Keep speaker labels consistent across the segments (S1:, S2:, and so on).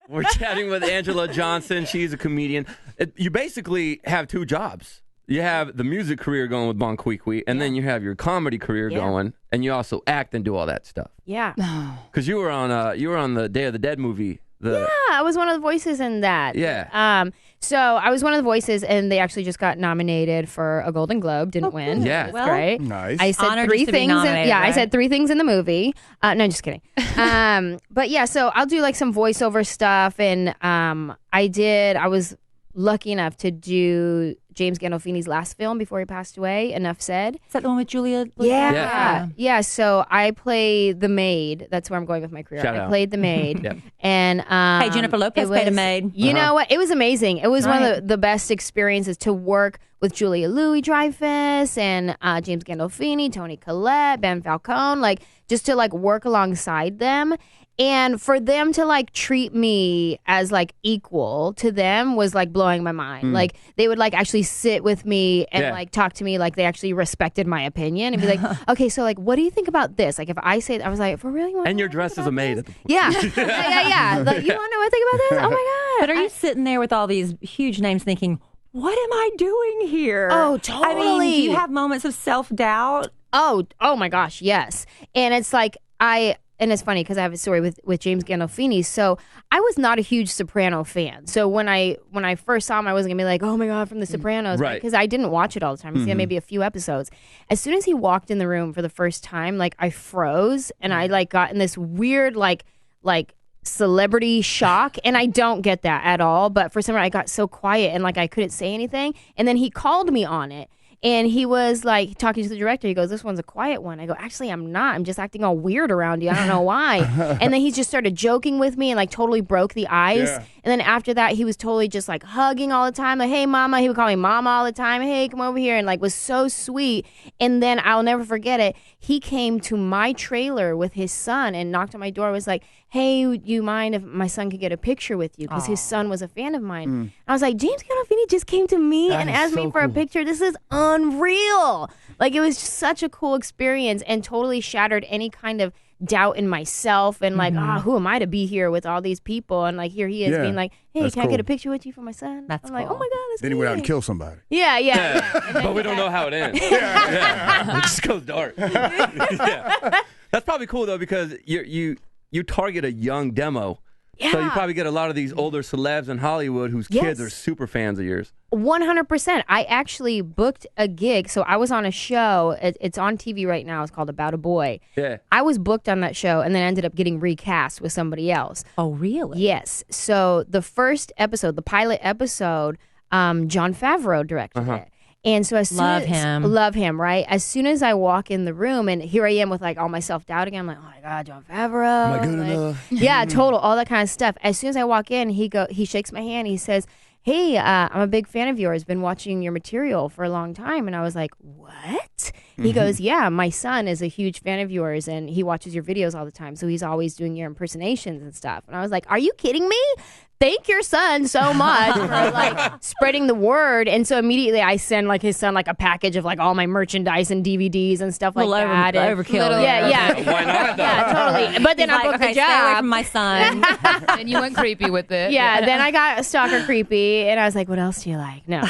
S1: We're chatting with Anjelah Johnson. She's a comedian. You basically have two jobs. You have the music career going with Bon Qui Qui, and then you have your comedy career going, and you also act and do all that stuff.
S2: Yeah.
S1: Because you were on the Day of the Dead movie.
S2: Yeah, I was one of the voices in that.
S1: Yeah.
S2: So I was one of the voices, and they actually just got nominated for a Golden Globe. Didn't win.
S1: Yeah.
S2: Well, great.
S3: Nice.
S2: I said
S4: Honored
S2: three
S4: just to be
S2: things.
S4: nominated,
S2: I
S4: right?
S2: said three things in the movie. No, just kidding. But yeah, so I'll do like some voiceover stuff, and I was lucky enough to do James Gandolfini's last film before he passed away, Enough Said.
S4: Is that the one with Julia?
S2: Yeah. So I play the maid. That's where I'm going with my career.
S1: Shout
S2: I
S1: out.
S2: played the maid.
S1: Yep.
S2: And
S4: Hey, Jennifer Lopez played a maid.
S2: You know what? It was amazing. It was one of the best experiences to work with Julia Louis-Dreyfus and James Gandolfini, Toni Collette, Ben Falcone, like just to like work alongside them. And for them to like treat me as like equal to them was like blowing my mind. Like they would like actually sit with me and like talk to me like they actually respected my opinion and be like, okay, so like what do you think about this? Like if I say, I was like, for real?
S1: And you're dressed as a maid.
S2: Yeah. yeah. Like you want to know what I think about this? Oh my God.
S4: But are you sitting there with all these huge names thinking, what am I doing here?
S2: Oh, totally.
S4: I mean, do you have moments of self-doubt?
S2: Oh my gosh, yes. And it's like and it's funny because I have a story with James Gandolfini. So I was not a huge Soprano fan. So when I first saw him, I wasn't gonna be like, oh my God, from The Sopranos,
S1: right?
S2: Because I didn't watch it all the time. I see maybe a few episodes. As soon as he walked in the room for the first time, like I froze and I like got in this weird like celebrity shock, and I don't get that at all. But for some reason, I got so quiet and like I couldn't say anything. And then he called me on it. And he was like talking to the director. He goes, this one's a quiet one. I go, actually, I'm not. I'm just acting all weird around you. I don't know why. And then he just started joking with me and like totally broke the ice.
S3: Yeah.
S2: And then after that, he was totally just like hugging all the time. Like, hey, mama. He would call me mama all the time. Hey, come over here. And like was so sweet. And then I'll never forget it. He came to my trailer with his son and knocked on my door. Was like, hey, you mind if my son could get a picture with you? Because his son was a fan of mine. I was like, James Gandolfini just came to me and asked me for a picture. This is unreal. Like, it was just such a cool experience and totally shattered any kind of doubt in myself and like, who am I to be here with all these people? And like, here he is being like, hey,
S3: That's
S2: can I
S3: cool.
S2: get a picture with you for my son?
S4: That's
S2: I'm like,
S4: cool.
S2: oh my God, that's
S3: Then he went out and killed somebody.
S2: Yeah.
S1: But we don't know how it ends. It just goes dark. Yeah. That's probably cool though because you target a young demo.
S2: Yeah.
S1: So you probably get a lot of these older celebs in Hollywood whose kids are super fans of yours.
S2: 100%. I actually booked a gig. So I was on a show. It's on TV right now. It's called About a Boy.
S1: Yeah.
S2: I was booked on that show and then ended up getting recast with somebody else.
S4: Oh, really?
S2: Yes. So the first episode, the pilot episode, Jon Favreau directed it. And so as soon love him, right? As soon as I walk in the room and here I am with like all my self-doubt again, I'm like, oh my God, Jon Favreau.
S3: Am I good
S2: like,
S3: enough?
S2: Yeah, total, all that kind of stuff. As soon as I walk in, he shakes my hand. He says, hey, I'm a big fan of yours. Been watching your material for a long time. And I was like, what? He goes, yeah, my son is a huge fan of yours and he watches your videos all the time. So he's always doing your impersonations and stuff. And I was like, are you kidding me? Thank your son so much for like spreading the word. And so immediately I send like his son like a package of like all my merchandise and DVDs and stuff like that.
S4: Overkill.
S2: Yeah.
S1: Why not?
S2: Yeah, totally. But then
S4: He's
S2: I booked
S4: okay,
S2: the
S4: stay away
S2: job.
S4: from my son.
S5: And you went creepy with it.
S2: Yeah, then I got stalker creepy, and I was like, "What else do you like?" No.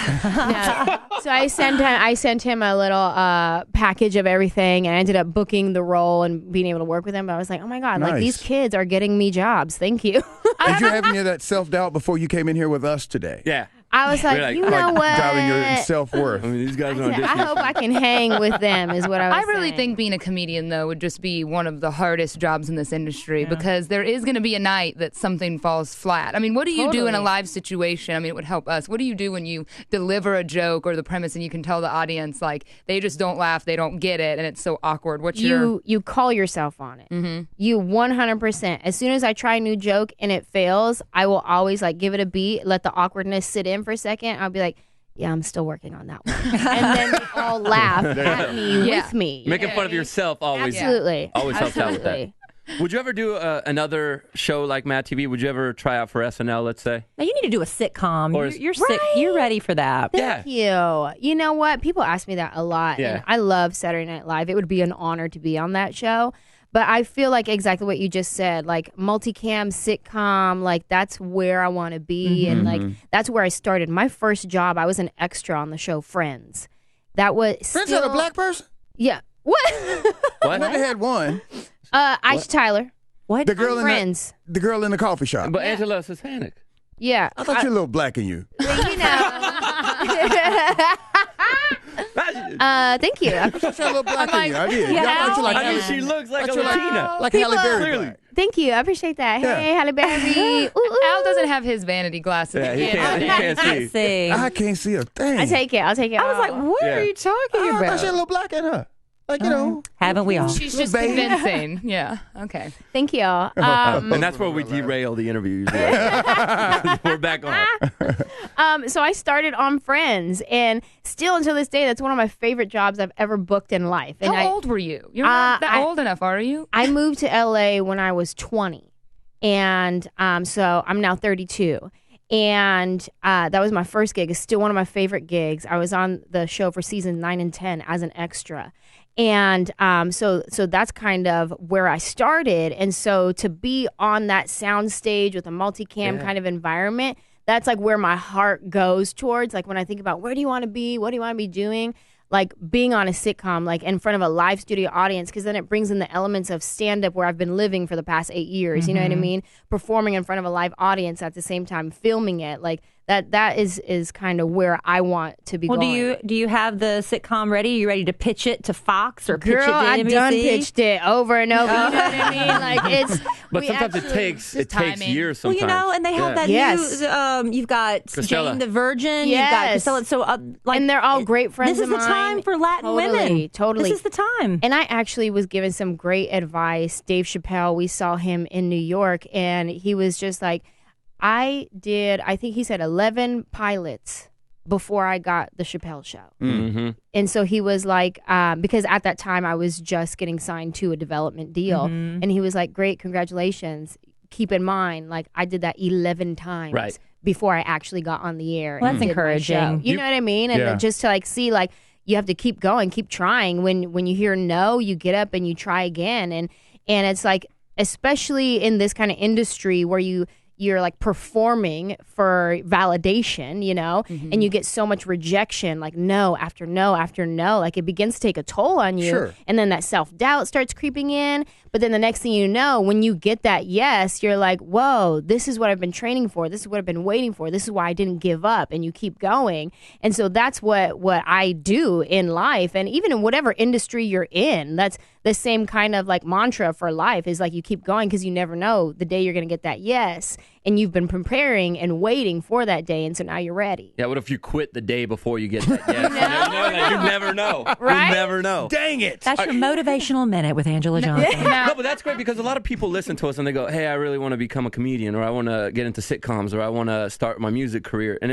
S2: So I sent him a little package of everything, and I ended up booking the role and being able to work with him. But I was like, "Oh my God, like
S3: Nice.
S2: these kids are getting me jobs. Thank you."
S3: Did you have any of that self-doubt before you came in here with us today?
S1: Yeah.
S2: I was like,
S1: Like,
S2: you know what?
S3: Doubting your self-worth.
S1: I mean, these guys are
S2: I said, I
S1: auditioning.
S2: hope I can hang with them. Is what I was.
S5: I really
S2: saying.
S5: think being a comedian, though, would just be one of the hardest jobs in this industry because there is going to be a night that something falls flat. I mean, what do you do in a live situation? I mean, it would help us. What do you do when you deliver a joke or the premise and you can tell the audience, like, they just don't laugh, they don't get it, and it's so awkward? What's your...
S2: You call yourself on it. You 100%. As soon as I try a new joke and it fails, I will always like give it a beat, let the awkwardness sit in for a second. I'll be like, yeah, I'm still working on that one. And then they all laugh at me with me.
S1: Making fun of yourself always.
S2: Absolutely.
S1: Always helps out with that.
S2: Absolutely.
S1: Would you ever do another show like MADtv? Would you ever try out for SNL, let's say?
S4: Now you need to do a sitcom.
S1: Or
S4: You're sick. You're ready for that.
S2: Thank you. You know what? People ask me that a lot.
S1: Yeah.
S2: And I love Saturday Night Live. It would be an honor to be on that show. But I feel like exactly what you just said, like multicam, sitcom, like that's where I want to be. And like that's where I started. My first job, I was an extra on the show Friends. That was
S3: Friends had a black person?
S2: Yeah. What?
S1: What?
S3: I never had one.
S2: Aisha Tyler.
S4: What?
S3: The girl in
S2: Friends.
S3: the girl in the coffee shop.
S1: But Anjelah's Hispanic.
S2: Yeah.
S3: I thought you were a little black in you.
S2: You know. Thank you.
S3: I thought you were a little black in you. I did.
S4: Yeah.
S3: I thought you like
S1: I mean, she looks like a
S3: you like-
S1: Latina.
S3: like Halle Berry.
S1: Clearly.
S3: black.
S2: Thank you. I appreciate that.
S3: Yeah.
S2: Hey, Halle Berry. Ooh, ooh.
S5: Al doesn't have his vanity glasses.
S1: Yeah, he
S5: in.
S1: can't. He can't see.
S4: See.
S3: I can't see a thing.
S2: I'll take it.
S4: I was like, what
S1: Yeah.
S4: are you talking
S3: I thought
S4: about?
S3: she had a little black in her. Like, you know.
S4: Haven't we all?
S5: She's just
S3: Baby.
S5: convincing. Yeah. Okay.
S2: Thank you.
S1: And that's where we derail the interviews. We're back on.
S2: So I started on Friends, and still until this day, that's one of my favorite jobs I've ever booked in life. And
S5: How old were you? You're not that
S2: I-
S5: old enough, are you?
S2: I moved to LA when I was 20, and so I'm now 32. And that was my first gig. It's still one of my favorite gigs. I was on the show for seasons 9 and 10 as an extra. And so that's kind of where I started. And so to be on that sound stage with a multicam kind of environment, that's like where my heart goes towards. Like when I think about where do you want to be? What do you want to be doing? Like being on a sitcom, like in front of a live studio audience, because then it brings in the elements of stand-up where I've been living for the past 8 years. You know what I mean? Performing in front of a live audience at the same time, filming it, like that is kind of where I want to be
S4: Well,
S2: going.
S4: do you have the sitcom ready? Are you ready to pitch it to Fox or pitch it to
S2: Girl, I
S4: NBC?
S2: done pitched it over and over. You know what I mean? Like it's.
S1: But
S2: we
S1: sometimes
S2: actually-
S1: it takes
S5: timing.
S1: years.
S4: Well,
S1: Sometimes.
S4: you know, and they have that
S2: Yes.
S4: new. You've got
S1: Cristela.
S4: Jane the Virgin.
S2: Yes.
S4: You've got Cristela. So, like,
S2: and they're all great friends
S4: This is
S2: of
S4: the
S2: mine.
S4: time for Latin
S2: Totally,
S4: women.
S2: Totally.
S4: This is the time.
S2: And I actually was given some great advice. Dave Chappelle, we saw him in New York, and he was just like, I think he said 11 pilots before I got the Chappelle show.
S1: Mm-hmm.
S2: And so he was like, because at that time I was just getting signed to a development deal. And he was like, great, congratulations. Keep in mind, like I did that 11 times
S1: Right.
S2: before I actually got on the air.
S4: Well,
S2: and
S4: that's
S2: did my
S4: encouraging.
S2: show. You know what I mean? And
S3: Yeah.
S2: just to like see like, you have to keep going, keep trying. When you hear no, you get up and you try again. And it's like, especially in this kind of industry where you're like performing for validation, you know, and you get so much rejection, like no after no after no, like it begins to take a toll on you.
S3: Sure.
S2: And then that self-doubt starts creeping in. But then the next thing you know, when you get that yes, you're like, whoa, this is what I've been training for. This is what I've been waiting for. This is why I didn't give up. And you keep going. And so that's what I do in life. And even in whatever industry you're in, that's the same kind of like mantra for life is like you keep going because you never know the day you're going to get that yes. And you've been preparing and waiting for that day. And so now you're ready.
S1: Yeah, what if you quit the day before you get that? Yes. You never know.
S2: Right?
S1: You never know.
S3: Dang it.
S4: That's your motivational minute with Anjelah Johnson.
S1: No, but that's great because a lot of people listen to us and they go, hey, I really want to become a comedian or I want to get into sitcoms or I want to start my music career. And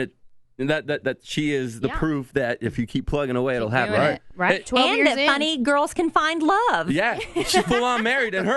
S1: that she is the proof that if you keep plugging away, it'll happen.
S5: doing it.
S2: Right? 12
S4: And
S2: years
S4: that
S2: in.
S4: funny girls can find love.
S1: Yeah, she's full on married and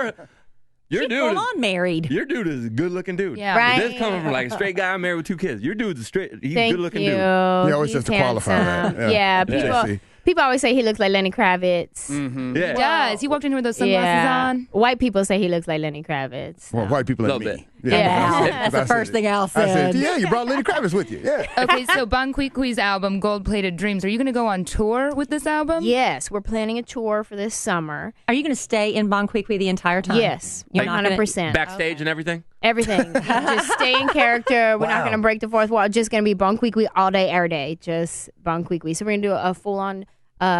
S1: your
S4: She's
S1: dude
S4: full on married.
S1: Your dude is a good looking dude.
S5: Yeah.
S2: Right.
S1: This coming from like a straight guy married with 2 kids. Your dude's he's a
S2: Thank
S1: good looking
S2: you.
S1: dude.
S3: You always
S2: He's
S3: have to qualify that.
S2: handsome.
S3: Yeah.
S2: Yeah, people always say he looks like Lenny Kravitz.
S1: Yeah.
S5: He does. He walked in here with those sunglasses on.
S2: White people say he looks like Lenny Kravitz.
S3: Well, white people
S1: Little
S3: like me.
S1: bit.
S2: Yeah.
S4: That's the first thing Al
S3: I said,
S4: said.
S3: yeah, you brought Lenny Kravitz with you. Yeah.
S5: Okay, so Bon Qui Qui's album, Gold Plated Dreams, are you going to go on tour with this album?
S2: Yes, we're planning a tour for this summer.
S4: Are you going to stay in Bon Qui Qui the entire time?
S2: Yes,
S4: You're not gonna-
S2: 100%.
S1: Backstage and everything.
S2: Everything. Just stay in character. We're not going to break the fourth wall. Just going to be Bon Qui Qui all day, every day. Just Bon Qui Qui. So we're going to do a full-on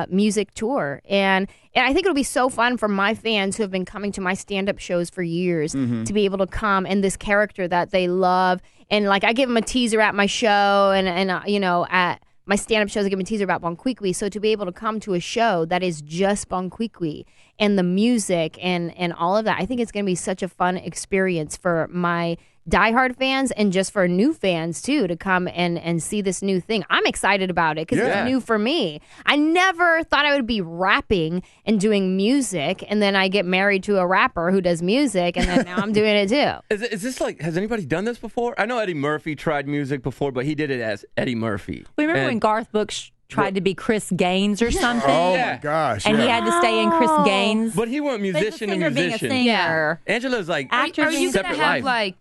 S2: music tour. And I think it'll be so fun for my fans who have been coming to my stand-up shows for years to be able to come and this character that they love. And like I give them a teaser at my show and you know, at my stand-up shows, I give them a teaser about Bon Qui Qui. So to be able to come to a show that is just Bon Qui Qui and the music and all of that, I think it's going to be such a fun experience for my diehard fans and just for new fans too to come and see this new thing. I'm excited about it because
S3: Yeah.
S2: it's new for me. I never thought I would be rapping and doing music, and then I get married to a rapper who does music, and then now I'm doing it too.
S1: Is this like, has anybody done this before? I know Eddie Murphy tried music before, but he did it as Eddie Murphy.
S4: We remember
S1: And-
S4: when Garth Brooks tried to be Chris Gaines or something.
S3: Oh
S1: Yeah.
S3: my gosh!
S4: And he
S3: yeah.
S4: had to stay in Chris Gaines.
S1: But he went musician to
S4: Singer being a
S1: musician.
S4: singer.
S1: Angela's like
S4: Actor
S5: Are you
S1: separate
S5: gonna have
S1: life.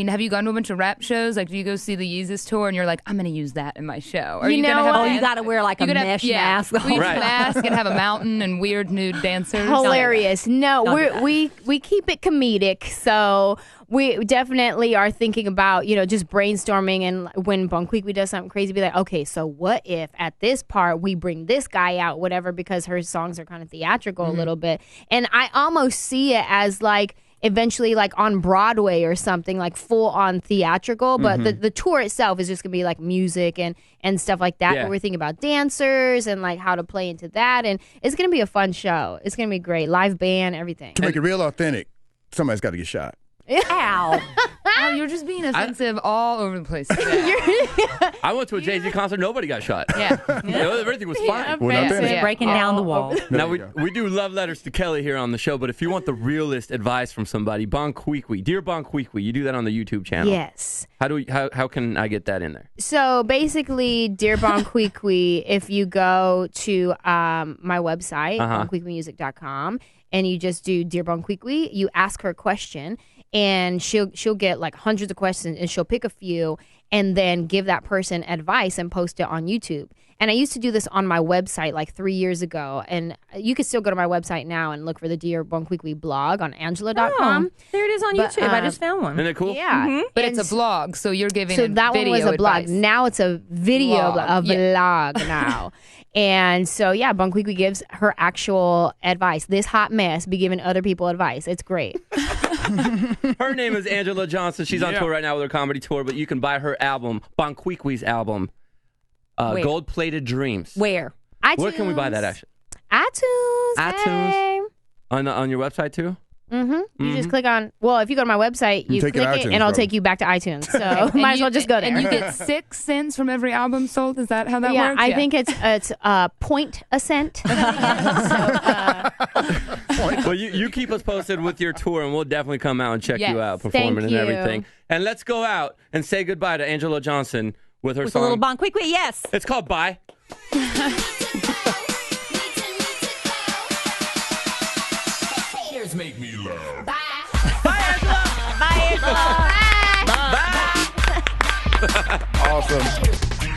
S5: have you gone to a bunch of rap shows? Like, do you go see the Yeezus tour and you're like, I'm gonna use that in my show? Or
S2: You know
S5: gonna have
S2: what?
S4: Oh, you got to wear like a
S5: you could
S4: mesh
S5: have,
S4: mask.
S5: We use
S1: Right.
S5: a mask and have a mountain and weird nude dancers.
S2: Hilarious. No,
S4: Don't do that.
S2: we keep it comedic. So we definitely are thinking about, just brainstorming, and when Bon Qui Qui does something crazy, be like, okay, so what if at this part we bring this guy out, whatever, because her songs are kind of theatrical a little bit. And I almost see it as like eventually like on Broadway or something, like full on theatrical, but the tour itself is just gonna be like music and stuff like that.
S1: Yeah.
S2: But we're thinking about dancers and like how to play into that, and it's gonna be a fun show. It's gonna be great. Live band, everything.
S3: To make it real authentic, somebody's got to get shot.
S4: Ow.
S5: Oh, you're just being offensive all over the place today.
S1: I went to a Jay-Z concert. Nobody got shot.
S5: Yeah.
S1: Everything was fine.
S3: Well, not
S2: Offensive.
S3: that.
S4: Breaking down the wall.
S1: Now, we do love letters to Kelly here on the show, but if you want the realest advice from somebody, Bon Qui Qui, Dear Bon Qui Qui, you do that on the YouTube channel.
S2: Yes.
S1: How can I get that in there?
S2: So basically, Dear Bon Qui Qui, if you go to my website, bonquiquimusic.com, and you just do Dear Bon Qui Qui, you ask her a question, and she'll get like hundreds of questions, and she'll pick a few and then give that person advice and post it on YouTube. And I used to do this on my website like 3 years ago, and you can still go to my website now and look for the Dear Bon Qui Qui blog on Anjelah.com.
S4: Oh, there it is on
S2: But,
S4: YouTube. I just found one.
S1: Isn't it cool?
S2: Yeah.
S5: But
S2: And
S5: it's a blog, so you're giving
S2: So that one was a blog.
S5: advice.
S2: Now it's a video,
S5: Vlog,
S2: a vlog now. And so, yeah, Bon Qui Qui gives her actual advice. This hot mess be giving other people advice. It's great.
S1: Her name is Anjelah Johnson. She's on tour right now with her comedy tour, but you can buy her album, Bon Qui Qui's album,
S4: Where?
S1: Gold Plated Dreams.
S4: Where?
S2: iTunes.
S1: Where can we buy that, actually?
S2: iTunes.
S1: On your website, too?
S2: You just click on, well, if you go to my website, you
S3: take it
S2: click
S3: to
S2: it,
S3: iTunes,
S2: and it'll
S3: probably.
S2: take you back to iTunes. So
S5: And
S2: might as
S5: you-
S2: well just go there.
S5: And you get 6 cents from every album sold? Is that how that
S2: yeah,
S5: works?
S2: I think it's point a cent.
S1: Well, you keep us posted with your tour, and we'll definitely come out and check
S5: Yes.
S1: you out performing
S2: Thank
S1: and
S2: you.
S1: everything. And let's go out and say goodbye to Anjelah Johnson with her
S4: With a
S1: song.
S4: little Bon Qui Qui, yes.
S1: It's called Bye.
S6: Here's Make Me Love.
S3: Awesome.